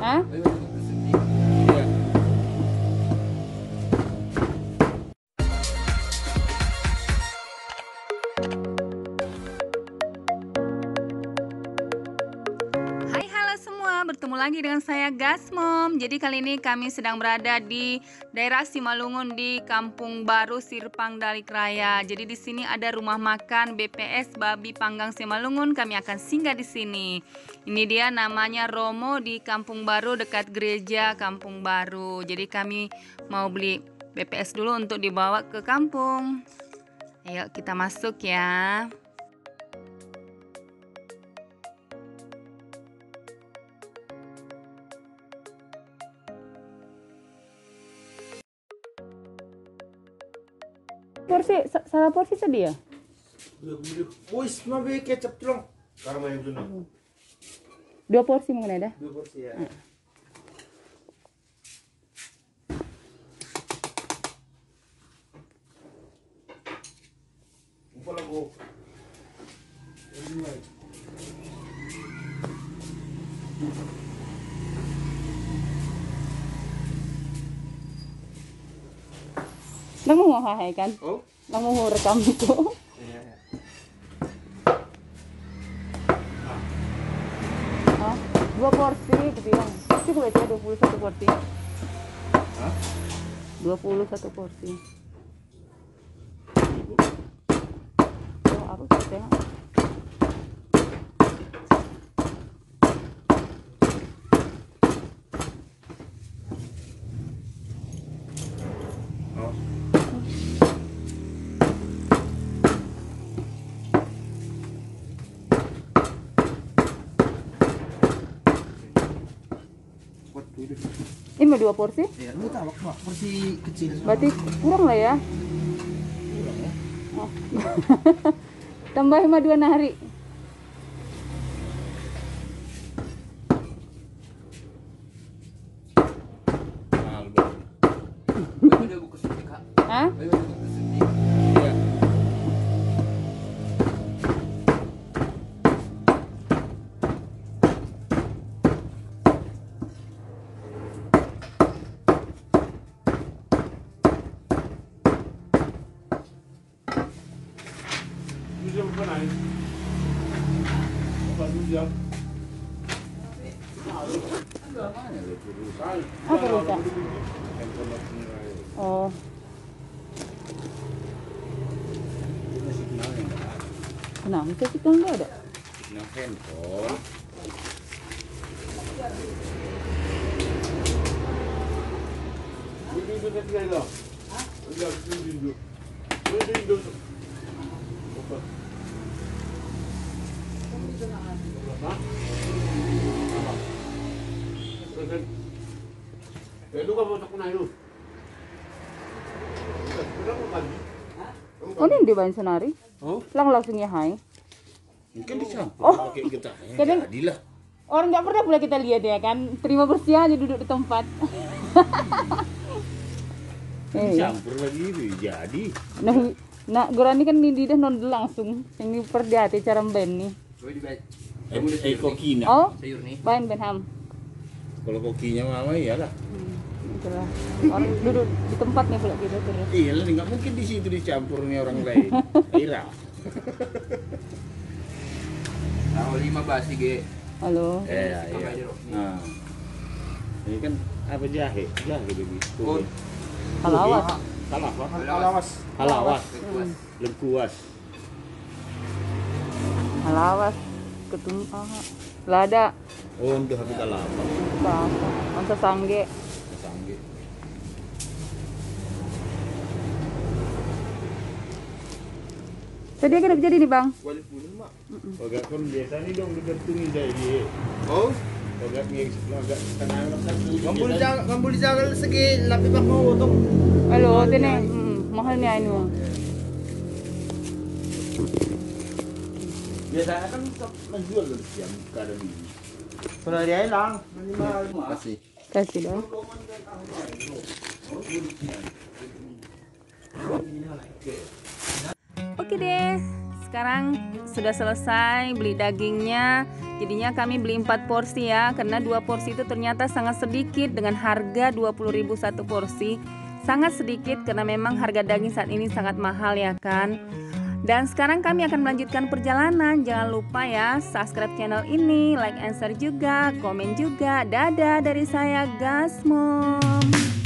Hah? Iya. Hai, halo semua, bertemu lagi dengan saya Gasmom. Jadi kali ini kami sedang berada di daerah Simalungun di Kampung Baru Sirpang Dalikraya. Jadi di sini ada rumah makan BPS Babi Panggang Simalungun. Kami akan singgah di sini. Ini dia namanya Romo di Kampung Baru dekat gereja Kampung Baru. Jadi kami mau beli BPS dulu untuk dibawa ke kampung. Ayo kita masuk ya. Porsi, salah porsi tadi ya? Wis, mabe kecap tulong. Sekarang main dulu. 2 porsi mungkin ada? 2 porsi ya. Lupa lagu. Lang mo hahay kan? Oh? Lang mo rekam itu. Iya. Ah, 2 porsi bilang. Cukup aja 21 porsi. Hah? 21 porsi. Oh, aku tengok. Oh. Buat dulu. Ini mau 2 porsi? Ya, lu tahu porsi kecil sama. Berarti kurang lah ya. Kurang ya. Oh. Tambah 2 nari. Mahal banget. Udah buku sedih, Kak. Hah? Udah buku sedih. Iya. Jam berapa naik? Apa jam? Apa rusak? Oh, kenapa sih kan enggak ada? Signal handphone. Oh, ini di Bayan Senari? Oh, Langsung ya hai. mungkin dicampur Oh. pakai getahnya. Kadang- Jadilah. Orang nggak pernah pula kita lihat ya kan, terima bersih aja duduk di tempat. Dicampur lagi itu jadi. Nah, Gorani kan ini dah non langsung. Ini perhati cara ben nih. Kokina. Oh, Sayur nih. bahan benham. Kalau kokinya mama iyalah. Itulah. Orang duduk di tempat nih pula gitu terus. Iyalah nggak mungkin di situ dicampur nih orang lain. Ira. Tahu 5 basi ge. Halo. Iya. Nah. Ini kan apa jahe? Jahe begitu. Oh. Halawas. Halawas. Halawas. Lengkuas. Halawas. Ketumpah. Lada. Oh, untuk habis halawas. Apa? Masa sangge. Sangge. Tadi kan jadi nih bang. Agak kan biasa nih dong digantungin dari. Oh, Agak tenang kambul jagal segi lapi bak mau utong. Halo, tene. Mahalnya ini. Biasanya kan menjual dari siang kadang ini. Pernah dia hilang. Makasih. Kasih dong. Oke deh, sekarang sudah selesai beli dagingnya. Jadinya kami beli 4 porsi ya, karena 2 porsi itu ternyata sangat sedikit dengan harga 20.000 satu porsi. Sangat sedikit karena memang harga daging saat ini sangat mahal ya kan. Dan sekarang kami akan melanjutkan perjalanan. Jangan lupa ya subscribe channel ini, like and share juga, komen juga. Dadah dari saya Gasmom.